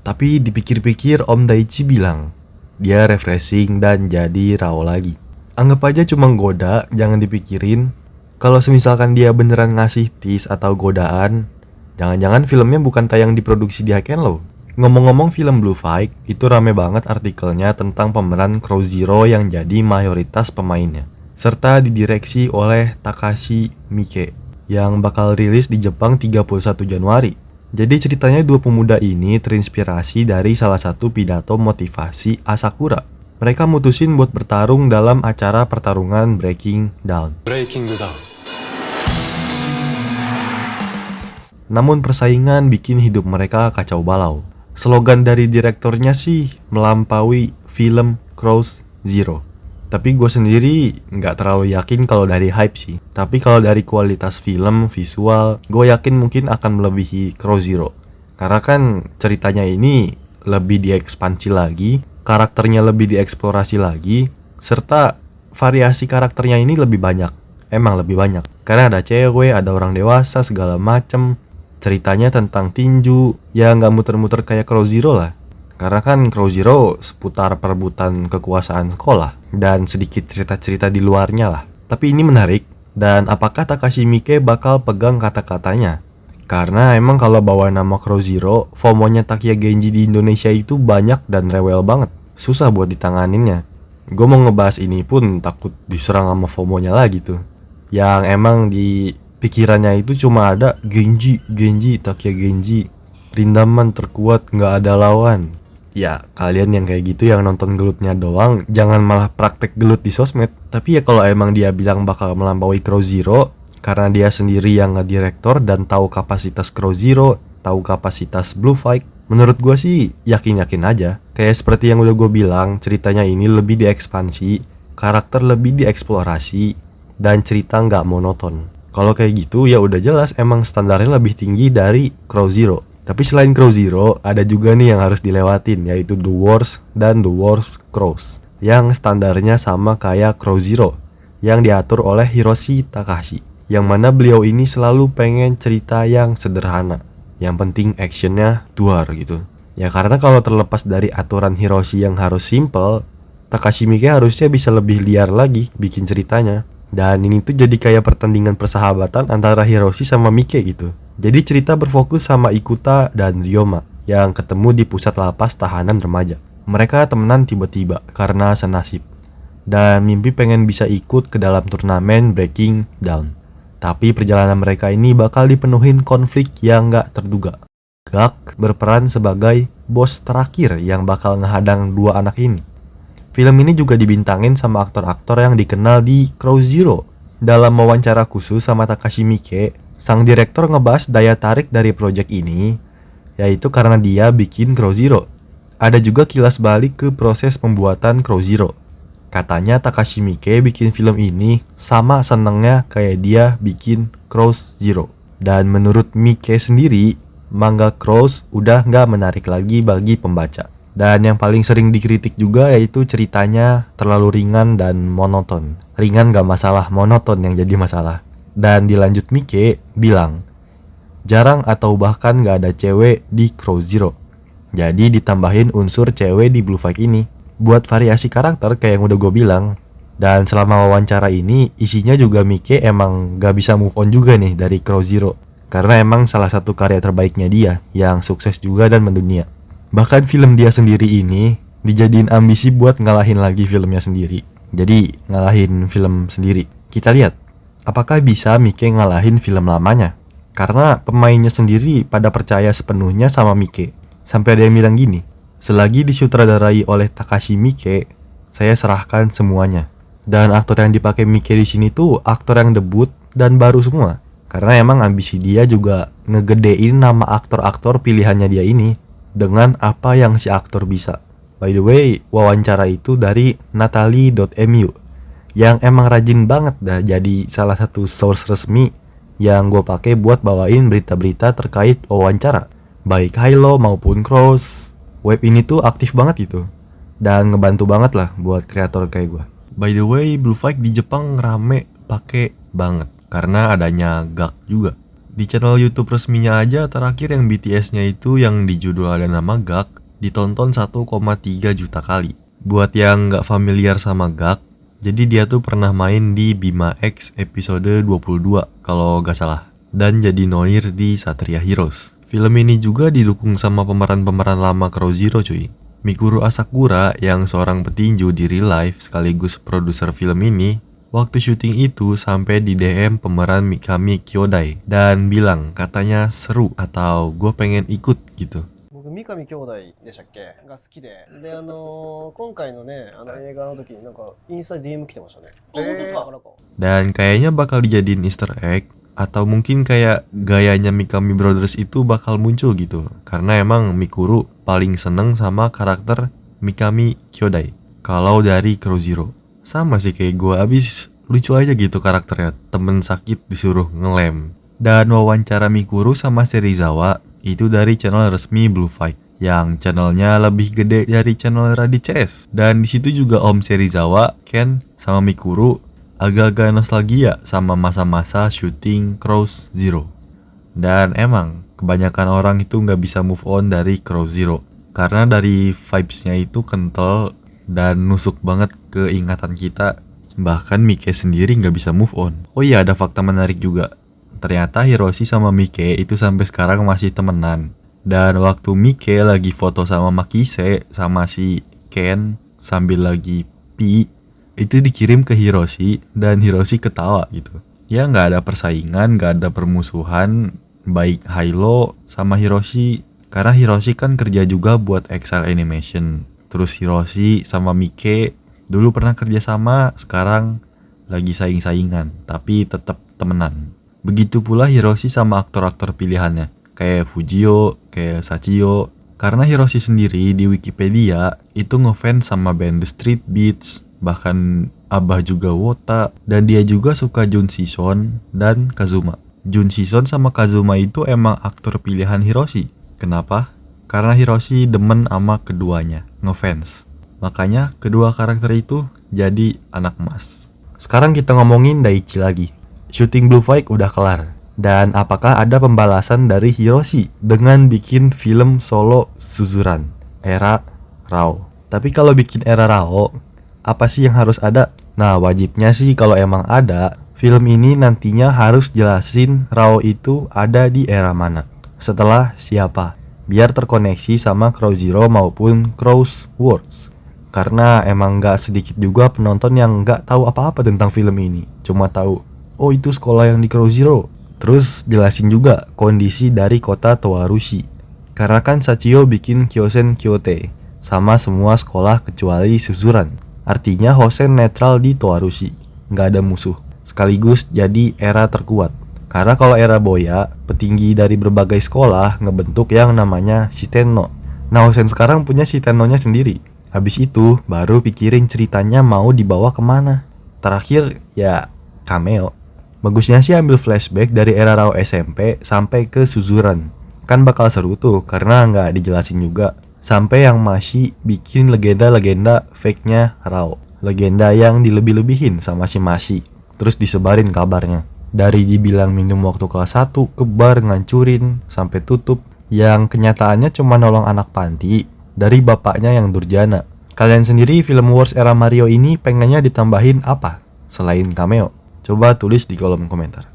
Tapi dipikir-pikir Om Daichi bilang, dia refreshing dan jadi raw lagi. Anggap aja cuma goda, jangan dipikirin. Kalau semisalkan dia beneran ngasih tease atau godaan, jangan-jangan filmnya bukan tayang diproduksi di Haken loh. Ngomong-ngomong film Blue Fight, itu rame banget artikelnya tentang pemeran Crow Zero yang jadi mayoritas pemainnya. Serta didireksi oleh Takashi Miike, yang bakal rilis di Jepang 31 Januari. Jadi ceritanya dua pemuda ini terinspirasi dari salah satu pidato motivasi Asakura. Mereka mutusin buat bertarung dalam acara pertarungan Breaking Down. Namun persaingan bikin hidup mereka kacau balau. Slogan dari direktornya sih melampaui film Crow Zero. Tapi gue sendiri nggak terlalu yakin kalau dari hype sih. Tapi kalau dari kualitas film, visual, gue yakin mungkin akan melebihi Crow Zero. Karena kan ceritanya ini lebih diekspansi lagi, karakternya lebih dieksplorasi lagi, serta variasi karakternya ini lebih banyak. Emang lebih banyak. Karena ada cewek, ada orang dewasa, segala macem. Ceritanya tentang tinju, ya nggak muter-muter kayak Crow Zero lah. Karena kan Crow Zero seputar perebutan kekuasaan sekolah dan sedikit cerita-cerita di luarnya lah. Tapi ini menarik, dan apakah Takashi Miike bakal pegang kata-katanya? Karena emang kalau bawa nama Crow Zero, FOMO-nya Takia Genji di Indonesia itu banyak dan rewel banget. Susah buat ditanganinnya. Gue mau ngebahas ini pun takut diserang sama FOMO-nya lagi tuh. Yang emang di pikirannya itu cuma ada Genji, Takia Genji, rindaman terkuat nggak ada lawan. Ya kalian yang kayak gitu yang nonton gelutnya doang, jangan malah praktek gelut di sosmed. Tapi ya kalau emang dia bilang bakal melampaui Crow Zero, karena dia sendiri yang ngedirektor dan tahu kapasitas Crow Zero, tahu kapasitas Blue Fight, menurut gue sih yakin-yakin aja. Kayak seperti yang udah gue bilang, ceritanya ini lebih diekspansi, karakter lebih dieksplorasi, dan cerita nggak monoton. Kalau kayak gitu ya udah jelas emang standarnya lebih tinggi dari Crow Zero. Tapi selain Crow Zero, ada juga nih yang harus dilewatin, yaitu The Wars dan The Wars Crows, yang standarnya sama kayak Crow Zero, yang diatur oleh Hiroshi Takahashi, yang mana beliau ini selalu pengen cerita yang sederhana, yang penting actionnya duar gitu. Ya karena kalau terlepas dari aturan Hiroshi yang harus simple, Takashi Miike harusnya bisa lebih liar lagi bikin ceritanya. Dan ini tuh jadi kayak pertandingan persahabatan antara Hiroshi sama Miike gitu. Jadi cerita berfokus sama Ikuta dan Ryoma yang ketemu di pusat lapas tahanan remaja. Mereka temenan tiba-tiba karena senasib, dan mimpi pengen bisa ikut ke dalam turnamen Breaking Down. Tapi perjalanan mereka ini bakal dipenuhin konflik yang gak terduga. Gak berperan sebagai bos terakhir yang bakal ngehadang dua anak ini. Film ini juga dibintangin sama aktor-aktor yang dikenal di Crow Zero. Dalam wawancara khusus sama Takashi Miike, sang direktur ngebahas daya tarik dari proyek ini, yaitu karena dia bikin Crow Zero. Ada juga kilas balik ke proses pembuatan Crow Zero. Katanya Takashi Miike bikin film ini sama senengnya kayak dia bikin Crow Zero. Dan menurut Miike sendiri, manga Crows udah gak menarik lagi bagi pembaca. Dan yang paling sering dikritik juga yaitu ceritanya terlalu ringan dan monoton. Ringan gak masalah, monoton yang jadi masalah. Dan dilanjut Miike bilang, jarang atau bahkan gak ada cewek di Crow Zero. Jadi ditambahin unsur cewek di Blue Fight ini, buat variasi karakter kayak yang udah gue bilang. Dan selama wawancara ini, isinya juga Miike emang gak bisa move on juga nih dari Crow Zero. Karena emang salah satu karya terbaiknya dia, yang sukses juga dan mendunia. Bahkan film dia sendiri ini dijadiin ambisi buat ngalahin lagi filmnya sendiri. Jadi ngalahin film sendiri. Kita lihat, apakah bisa Miike ngalahin film lamanya? Karena pemainnya sendiri pada percaya sepenuhnya sama Miike. Sampai ada yang bilang gini, selagi disutradarai oleh Takashi Miike, saya serahkan semuanya. Dan aktor yang dipakai Miike di sini tuh aktor yang debut dan baru semua. Karena emang ambisi dia juga ngegedein nama aktor-aktor pilihannya dia ini dengan apa yang si aktor bisa. By the way, wawancara itu dari Natalie.mu yang emang rajin banget dah jadi salah satu source resmi yang gue pakai buat bawain berita-berita terkait wawancara, baik Hilo maupun Crows. Web ini tuh aktif banget gitu dan ngebantu banget lah buat kreator kayak gue. By the way, Blue Fight di Jepang rame pake banget karena adanya GAK juga. Di channel YouTube resminya aja terakhir yang BTS-nya itu yang di judul ada nama GAK ditonton 1,3 juta kali. Buat yang nggak familiar sama GAK, jadi dia tuh pernah main di Bima X episode 22 kalau nggak salah, dan jadi Noir di Satria Heroes. Film ini juga didukung sama pemeran-pemeran lama Crow Zero cuy. Mikuru Asakura yang seorang petinju di real life sekaligus produser film ini, waktu syuting itu sampai di DM pemeran Mikami Kyodai dan bilang katanya seru atau gue pengen ikut gitu. 僕三上兄弟でしたっけが好きで、で今回のね映画の時になんかインスタで DM 来てましたね。なかなか。 Dan kayaknya bakal dijadiin Easter egg atau mungkin kayak gayanya Mikami Brothers itu bakal muncul gitu. Karena emang Mikuru paling seneng sama karakter Mikami Kyodai kalau dari Crow Zero. Sama sih kayak gue, abis lucu aja gitu karakternya, temen sakit disuruh ngelem. Dan wawancara Mikuru sama Serizawa itu dari channel resmi Blue Fight, yang channelnya lebih gede dari channel Raditz CS. Dan disitu juga Om Serizawa, Ken, sama Mikuru agak-agak nostalgia sama masa-masa syuting Crow Zero. Dan emang kebanyakan orang itu nggak bisa move on dari Crow Zero karena dari vibes-nya itu kental dan nusuk banget ke ingatan kita. Bahkan Mike sendiri nggak bisa move on. Oh iya, ada fakta menarik juga. Ternyata Hiroshi sama Mike itu sampai sekarang masih temenan. Dan waktu Mike lagi foto sama Makise sama si Ken sambil lagi pi, itu dikirim ke Hiroshi dan Hiroshi ketawa gitu. Ya nggak ada persaingan, nggak ada permusuhan, baik Hilo sama Hiroshi. Karena Hiroshi kan kerja juga buat Excel Animation. Terus Hiroshi sama Mike dulu pernah kerja sama, sekarang lagi saing-saingan, tapi tetap temenan. Begitu pula Hiroshi sama aktor-aktor pilihannya, kayak Fujio, kayak Sachio. Karena Hiroshi sendiri di Wikipedia itu ngefans sama band The Street Beats, bahkan Abah juga Wota, dan dia juga suka Jun Si-son dan Kazuma. Jun Si-son sama Kazuma itu emang aktor pilihan Hiroshi. Kenapa? Karena Hiroshi demen sama keduanya, ngefans. Makanya kedua karakter itu jadi anak emas. Sekarang kita ngomongin Daichi lagi. Syuting Blue Fight udah kelar. Dan apakah ada pembalasan dari Hiroshi dengan bikin film solo Suzuran era Rao? Tapi kalau bikin era Rao, apa sih yang harus ada? Nah, wajibnya sih kalau emang ada, film ini nantinya harus jelasin Rao itu ada di era mana, setelah siapa, biar terkoneksi sama Crow Zero maupun Crow's Words. Karena emang gak sedikit juga penonton yang gak tahu apa-apa tentang film ini, cuma tahu, oh itu sekolah yang di Crow Zero. Terus jelasin juga kondisi dari kota Towarushi. Karena kan Sachio bikin Kyosen Kyote sama semua sekolah kecuali Suzuran. Artinya Hosen netral di Towarushi, gak ada musuh. Sekaligus jadi era terkuat. Karena kalau era Boya, petinggi dari berbagai sekolah ngebentuk yang namanya Shitenno. Nah, Hosen sekarang punya Shitenno-nya sendiri. Habis itu baru pikirin ceritanya mau dibawa kemana. Terakhir ya cameo. Bagusnya sih ambil flashback dari era Rao SMP sampai ke Suzuran. Kan bakal seru tuh karena nggak dijelasin juga. Sampai yang masih bikin legenda-legenda fake-nya Rao. Legenda yang dilebih-lebihin sama si Mashi. Terus disebarin kabarnya. Dari dibilang minum waktu kelas 1 ke bar ngancurin sampai tutup. Yang kenyataannya cuma nolong anak panti dari bapaknya yang durjana. Kalian sendiri film Wars era Mario ini pengennya ditambahin apa selain cameo? Coba tulis di kolom komentar.